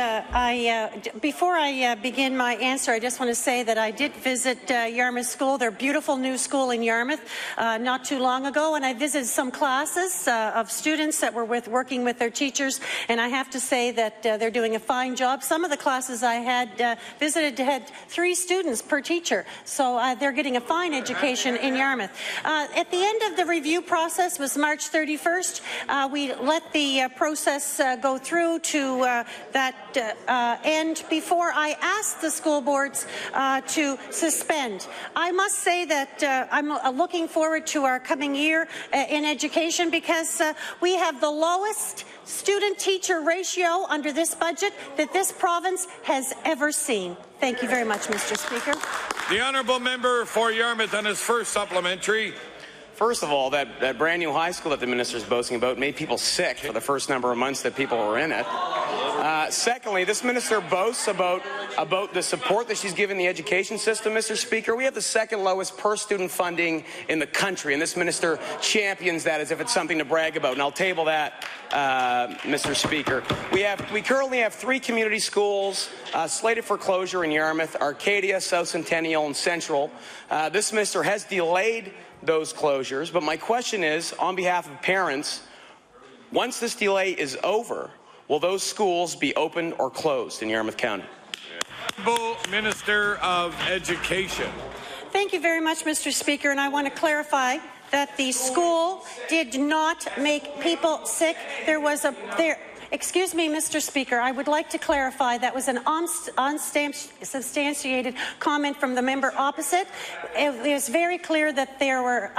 Before I begin my answer, I just want to say that I did visit Yarmouth School, their beautiful new school in Yarmouth, not too long ago, and I visited some classes of students that were working with their teachers, and I have to say that they're doing a fine job. Some of the classes I had visited had 3 students per teacher, so they're getting a fine education in Yarmouth. At the end of the review process was March 31st. We let the process go through to that end before I asked the school boards to suspend. I must say that I'm looking forward to our coming year in education because we have the lowest student-teacher ratio under this budget that this province has ever seen. Thank you very much, Mr. Speaker. The honourable member for Yarmouth on his first supplementary. First of all, that brand new high school that the minister is boasting about made people sick for the first number of months that people were in it. Secondly, this minister boasts about the support that she's given the education system, Mr. Speaker. We have the 2nd lowest per student funding in the country, and this minister champions that as if it's something to brag about, and I'll table that, Mr. Speaker. We currently have 3 community schools slated for closure in Yarmouth: Arcadia, South Centennial, and Central. This minister has delayed those closures, but my question is, on behalf of parents, once this delay is over, will those schools be opened or closed in Yarmouth County? Minister of Education. Thank you very much, Mr. Speaker, and I want to clarify that the school did not make people sick. Excuse me, Mr. Speaker, I would like to clarify that was an unsubstantiated comment from the member opposite. It was very clear that there were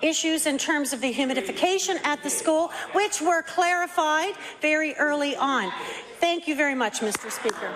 issues in terms of the humidification at the school, which were clarified very early on. Thank you very much, Mr. Speaker.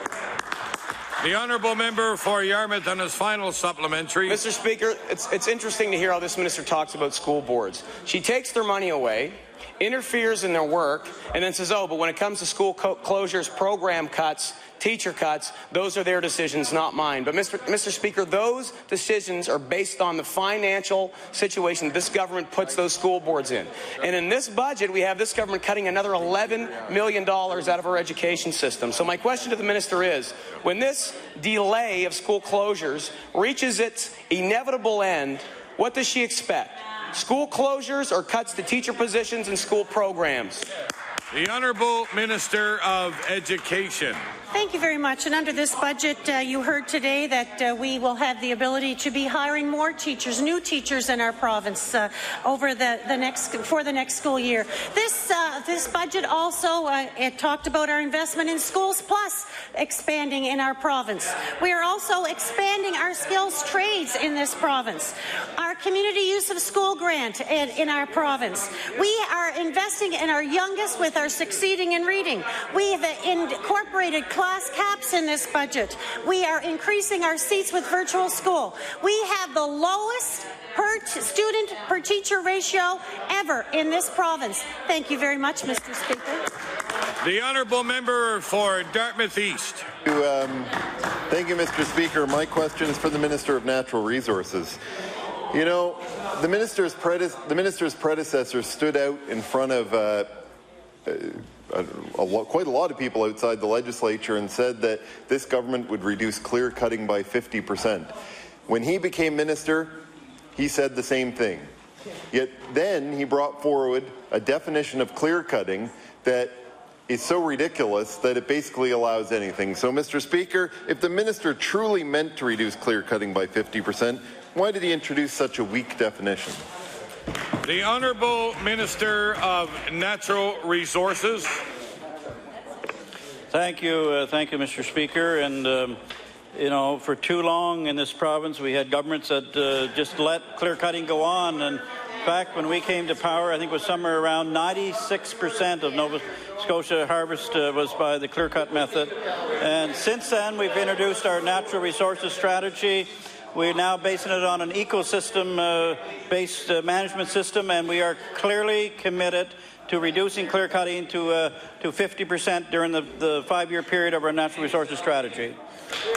The honourable member for Yarmouth on his final supplementary. Mr. Speaker, it's interesting to hear how this minister talks about school boards. She takes their money away, interferes in their work, and then says, oh, but when it comes to school closures, program cuts, teacher cuts, those are their decisions, not mine. But Mr. Speaker, those decisions are based on the financial situation this government puts those school boards in. And in this budget, we have this government cutting another $11 million out of our education system. So my question to the minister is, when this delay of school closures reaches its inevitable end, what does she expect? School closures or cuts to teacher positions and school programs? The Honourable Minister of Education. Thank you very much. And under this budget, you heard today that we will have the ability to be hiring more teachers, new teachers in our province over for the next school year. This budget also it talked about our investment in Schools Plus expanding in our province. We are also expanding our skills trades in this province. Our community use of school grant in our province. We are investing in our youngest with our Succeeding in Reading. We have incorporated class caps in this budget. We are increasing our seats with virtual school. We have the lowest student per teacher ratio ever in this province. Thank you very much, Mr. Speaker. The honourable member for Dartmouth East. Thank you, Mr. Speaker. My question is for the Minister of Natural Resources. You know, the minister's predecessor stood out in front of quite a lot of people outside the legislature and said that this government would reduce clear cutting by 50%. When he became minister, he said the same thing. Yet then he brought forward a definition of clear cutting that is so ridiculous that it basically allows anything. So, Mr. Speaker, if the minister truly meant to reduce clear cutting by 50%, why did he introduce such a weak definition? The Honourable Minister of Natural Resources. Thank you, Mr. Speaker. And you know, for too long in this province, we had governments that just let clear cutting go on. And in fact, when we came to power, I think it was somewhere around 96% of Nova Scotia harvest was by the clear cut method. And since then, we've introduced our natural resources strategy. We're now basing it on an ecosystem-based management system, and we are clearly committed to reducing clear cutting to 50% during the 5-year period of our natural resources strategy.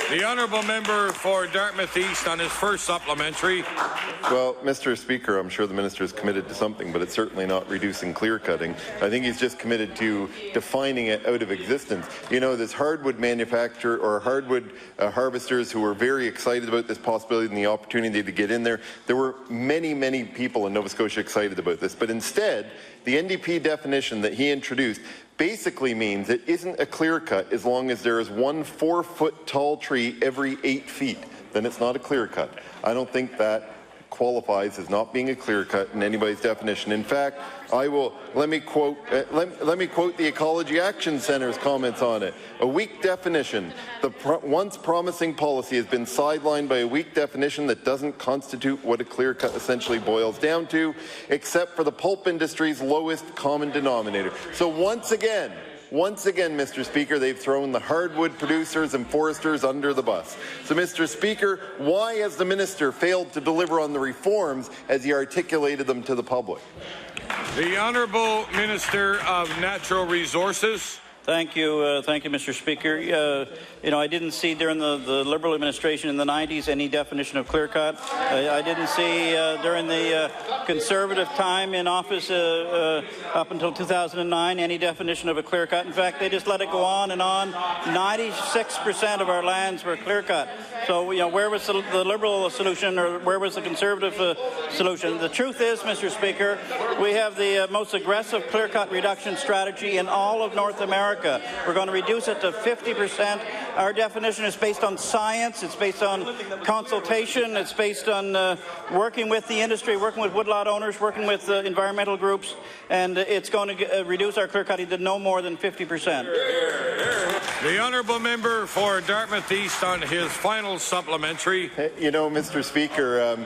The honourable member for Dartmouth East on his first supplementary. Well, Mr. Speaker, I'm sure the minister is committed to something, but it's certainly not reducing clear cutting. I think he's just committed to defining it out of existence. You know, this hardwood manufacturer or hardwood harvesters who were very excited about this possibility and the opportunity to get in there. There were many, many people in Nova Scotia excited about this, but instead, the NDP definition that he introduced basically means it isn't a clear cut as long as there is one 4-foot tall tree every 8 feet. Then it's not a clear cut. I don't think that qualifies as not being a clear cut in anybody's definition. In fact, let me quote the Ecology Action Centre's comments on it. A weak definition. The once promising policy has been sidelined by a weak definition that doesn't constitute what a clear cut essentially boils down to, except for the pulp industry's lowest common denominator. So once again, Mr. Speaker, they've thrown the hardwood producers and foresters under the bus. So, Mr. Speaker, why has the minister failed to deliver on the reforms as he articulated them to the public? The Honourable Minister of Natural Resources. Thank you, Mr. Speaker. You know, I didn't see during the Liberal administration in the 90s any definition of clear cut. I didn't see during the Conservative time in office up until 2009 any definition of a clear cut. In fact, they just let it go on and on. 96% of our lands were clear cut. So, you know, where was the Liberal solution or where was the Conservative solution? The truth is, Mr. Speaker, we have the most aggressive clear cut reduction strategy in all of North America. We're going to reduce it to 50%. Our definition is based on science. It's based on consultation. It's based on working with the industry, working with woodlot owners, working with environmental groups, and it's going to reduce our clear cutting to no more than 50%. The honourable member for Dartmouth East on his final supplementary. You know, Mr. Speaker,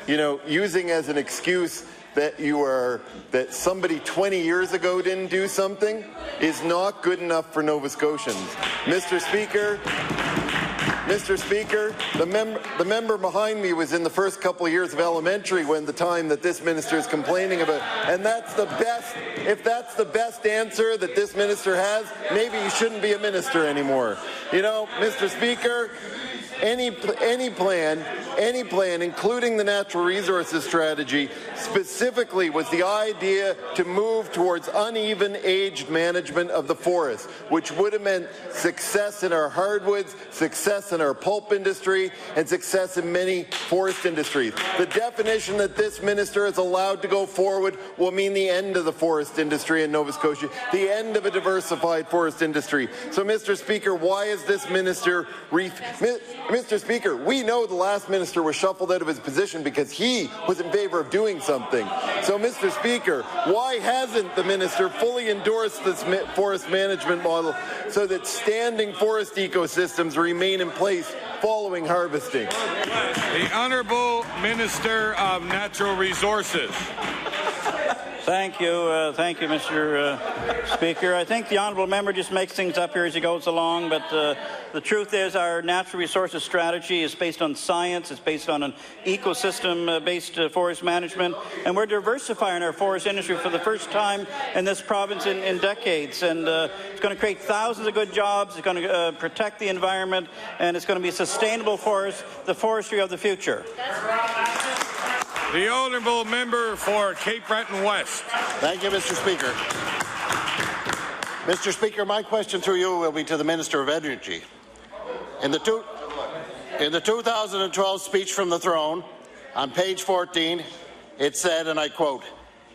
you know, using as an excuse that somebody 20 years ago didn't do something is not good enough for Nova Scotians. Mr. Speaker, the member behind me was in the first couple of years of elementary when the time that this minister is complaining about, and that's the best. If that's the best answer that this minister has, maybe he shouldn't be a minister anymore. You know, Mr. Speaker, any plan, including the natural resources strategy, specifically was the idea to move towards uneven aged management of the forest, which would have meant success in our hardwoods, success in our pulp industry, and success in many forest industries. The definition that this minister is allowed to go forward will mean the end of the forest industry in Nova Scotia, the end of a diversified forest industry. So, Mr. Speaker, why is this minister Mr. Speaker, we know the last minister was shuffled out of his position because he was in favour of doing something. So, Mr. Speaker, why hasn't the minister fully endorsed this forest management model so that standing forest ecosystems remain in place following harvesting? The Honourable Minister of Natural Resources. Thank you, Mr. Speaker. I think the honourable member just makes things up here as he goes along, but the truth is our natural resources strategy is based on science. It's based on an ecosystem-based forest management, and we're diversifying our forest industry for the first time in this province in decades. And it's going to create thousands of good jobs. It's going to protect the environment, and it's going to be a sustainable forest, the forestry of the future. The honourable member for Cape Breton West. Thank you, Mr. Speaker. Mr. Speaker, my question through you will be to the Minister of Energy. In the 2012 speech from the throne, on page 14, it said, and I quote,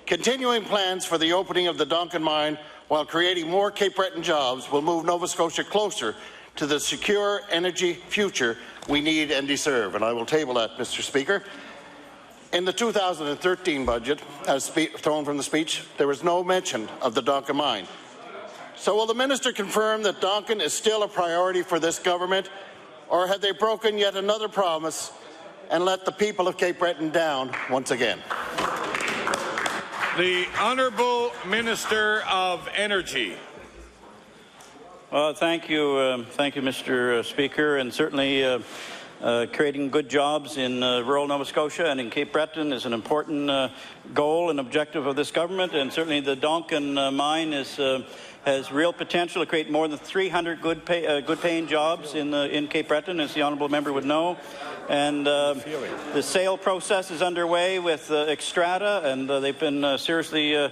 "Continuing plans for the opening of the Duncan mine while creating more Cape Breton jobs will move Nova Scotia closer to the secure energy future we need and deserve." And I will table that, Mr. Speaker. In the 2013 budget, as thrown from the speech, there was no mention of the Duncan mine. So will the minister confirm that Duncan is still a priority for this government, or have they broken yet another promise and let the people of Cape Breton down once again? The Honourable Minister of Energy. Well, thank you, Mr. Speaker, and certainly creating good jobs in rural Nova Scotia and in Cape Breton is an important goal and objective of this government, and certainly the Duncan mine has real potential to create more than 300 good-paying jobs in Cape Breton, as the honourable member would know. And the sale process is underway with Xstrata, and they've been seriously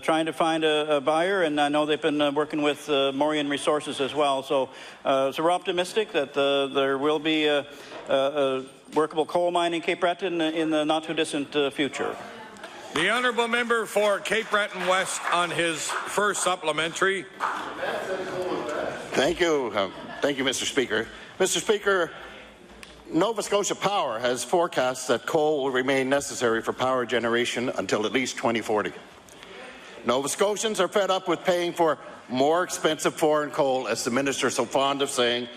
trying to find a buyer, and I know they've been working with Morian Resources as well. So we're optimistic that there will be a workable coal mine in Cape Breton in the not-too-distant future. The honourable member for Cape Breton West on his first supplementary. Thank you. Thank you, Mr. Speaker. Mr. Speaker, Nova Scotia Power has forecasts that coal will remain necessary for power generation until at least 2040. Nova Scotians are fed up with paying for more expensive foreign coal, as the minister is so fond of saying,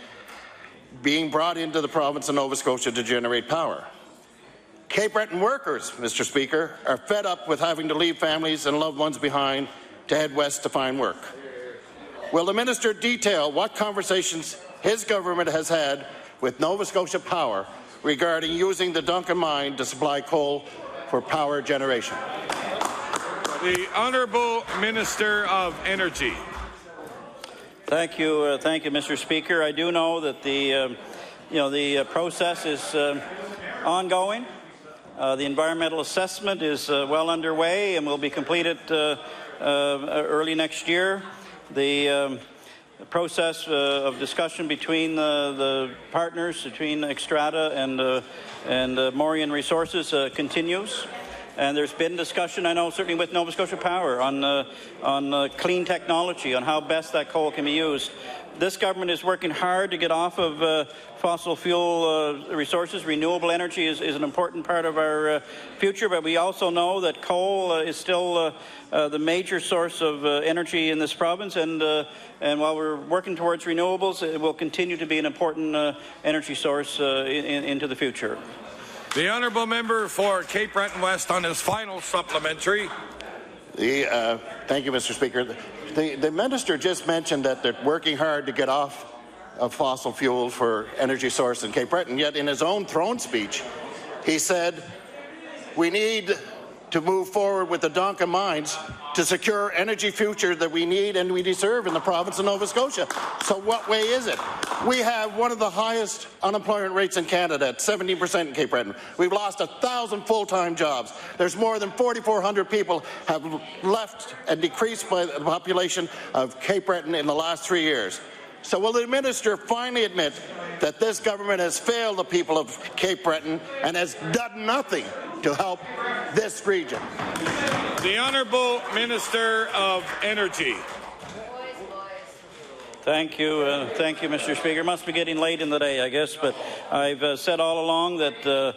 being brought into the province of Nova Scotia to generate power. Cape Breton workers, Mr. Speaker, are fed up with having to leave families and loved ones behind to head west to find work. Will the minister detail what conversations his government has had with Nova Scotia Power regarding using the Duncan mine to supply coal for power generation? The Honourable Minister of Energy. Thank you, Mr. Speaker. I do know that the process is ongoing. The environmental assessment is well underway and will be completed early next year. The process of discussion between the partners, between Xstrata and Morian Resources continues. And there's been discussion, I know, certainly with Nova Scotia Power on clean technology, on how best that coal can be used. This government is working hard to get off of fossil fuel resources. Renewable energy is an important part of our future, but we also know that coal is still the major source of energy in this province, and while we're working towards renewables, it will continue to be an important energy source into the future. The honourable member for Cape Breton West on his final supplementary. Thank you, Mr. Speaker. The minister just mentioned that they're working hard to get off of fossil fuel for energy source in Cape Breton, yet in his own throne speech, he said, we need to move forward with the Duncan mines to secure energy future that we need and we deserve in the province of Nova Scotia. So what way is it? We have one of the highest unemployment rates in Canada at 17% in Cape Breton. We've lost 1,000 full-time jobs. There's more than 4,400 people have left and decreased by the population of Cape Breton in the last 3 years. So will the minister finally admit that this government has failed the people of Cape Breton and has done nothing to help this region? The Honourable Minister of Energy. Thank you, Mr. Speaker. It must be getting late in the day, I guess, but I've said all along that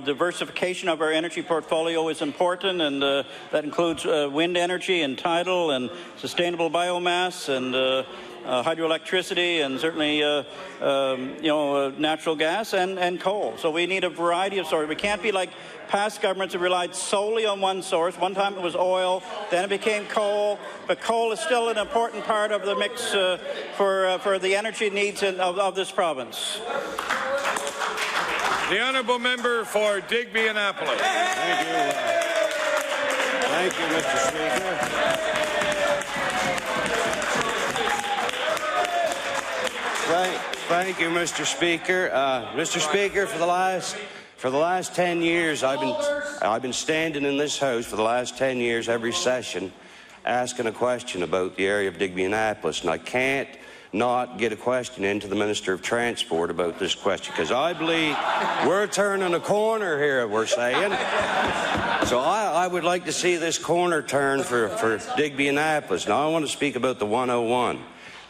diversification of our energy portfolio is important, and that includes wind energy and tidal and sustainable biomass and hydroelectricity and certainly natural gas and coal. So we need a variety of sources. We can't be like past governments that relied solely on one source. One time it was oil, then it became coal, but coal is still an important part of the mix for the energy needs of this province. The honourable member for Digby Annapolis. Thank you. Thank you, Mr. Speaker. Thank you, Mr. Speaker. Mr. Speaker, for the last 10 years, I've been standing in this House for the last 10 years, every session, asking a question about the area of Digby Annapolis, and I can't not get a question into the Minister of Transport about this question, because I believe we're turning a corner here, we're saying. So I would like to see this corner turn for Digby Annapolis. Now I want to speak about the 101.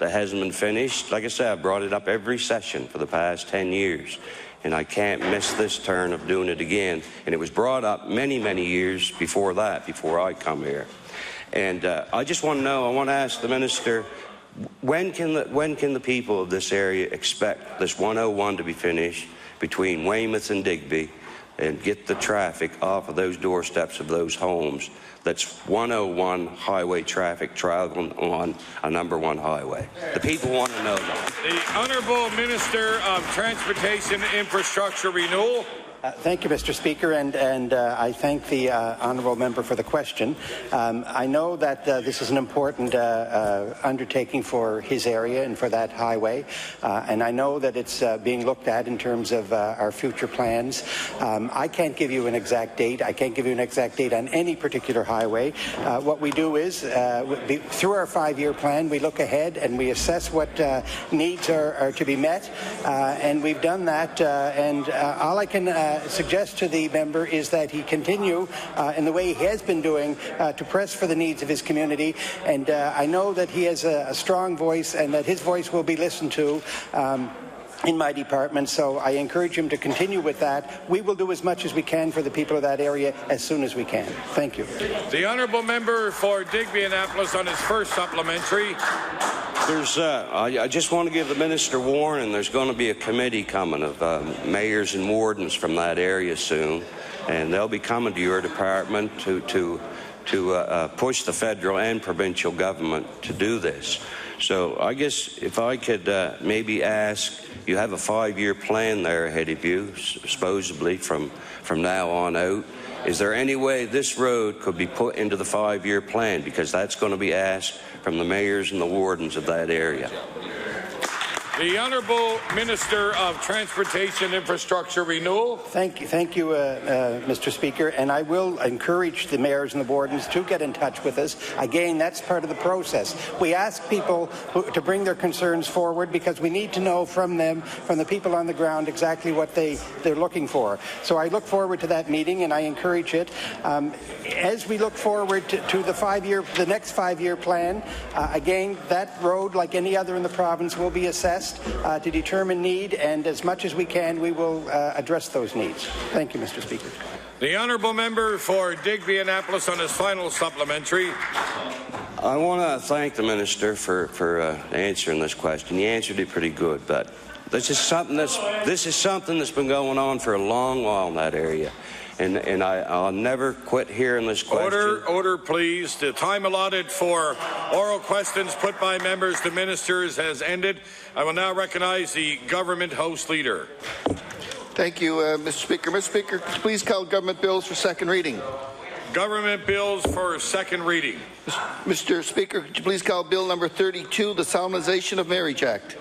That hasn't been finished. Like I said, I've brought it up every session for the past 10 years, and I can't miss this turn of doing it again. And it was brought up many, many years before that, before I come here. And I just want to know, I want to ask the minister, when can the people of this area expect this 101 to be finished between Weymouth and Digby and get the traffic off of those doorsteps of those homes? That's 101 highway traffic traveling on a #1 highway. The people want to know that. The Honourable Minister of Transportation, Infrastructure, Renewal. Thank you, Mr. Speaker, and I thank the honourable member for the question. I know that this is an important undertaking for his area and for that highway, and I know that it's being looked at in terms of our future plans. I can't give you an exact date. I can't give you an exact date on any particular highway. What we do is, through our 5-year plan, we look ahead and we assess what needs are to be met, and we've done that, and all I can suggest to the member is that he continue in the way he has been doing to press for the needs of his community, and I know that he has a strong voice and that his voice will be listened to in my department, so I encourage him to continue with that. We will do as much as we can for the people of that area as soon as we can. Thank you. The honourable member for Digby Annapolis on his first supplementary. I just want to give the minister warning. There's going to be a committee coming of mayors and wardens from that area soon, and they'll be coming to your department to push the federal and provincial government to do this. So I guess if I could maybe ask, you have a 5-year plan there ahead of you, supposedly from now on out. Is there any way this road could be put into the 5-year plan? Because that's going to be asked from the mayors and the wardens of that area. The Honourable Minister of Transportation Infrastructure Renewal. Thank you, Mr. Speaker, and I will encourage the mayors and the wardens to get in touch with us. Again, that's part of the process. We ask people to bring their concerns forward because we need to know from them, from the people on the ground, exactly what they're looking for. So I look forward to that meeting, and I encourage it. As we look forward to the next 5-year plan, again, that road, like any other in the province, will be assessed to determine need, and as much as we can, we will address those needs. Thank you, Mr. Speaker. The honourable member for Digby Annapolis on his final supplementary. I want to thank the minister for answering this question. He answered it pretty good, but this is something that's been going on for a long while in that area. And I'll never quit hearing this question. Order, please. The time allotted for oral questions put by members to ministers has ended. I will now recognize the Government House Leader. Thank you, Mr. Speaker. Mr. Speaker, could you please call government bills for second reading? Government bills for second reading. Mr. Speaker, could you please call Bill number 32, the Solemnization of Marriage Act?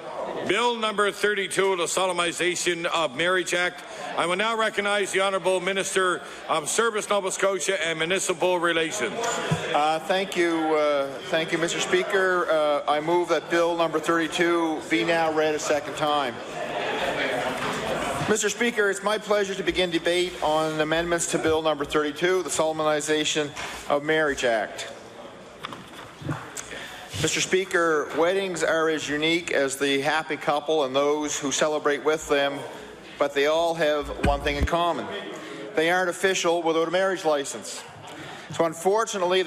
Bill number 32, the Solemnization of Marriage Act. I will now recognize the Honourable Minister of Service, Nova Scotia and Municipal Relations. Thank you, Mr. Speaker. I move that Bill number 32 be now read a second time. Mr. Speaker, it's my pleasure to begin debate on amendments to Bill number 32, the Solemnization of Marriage Act. Mr. Speaker, weddings are as unique as the happy couple and those who celebrate with them, but they all have one thing in common. They aren't official without a marriage license. So unfortunately, the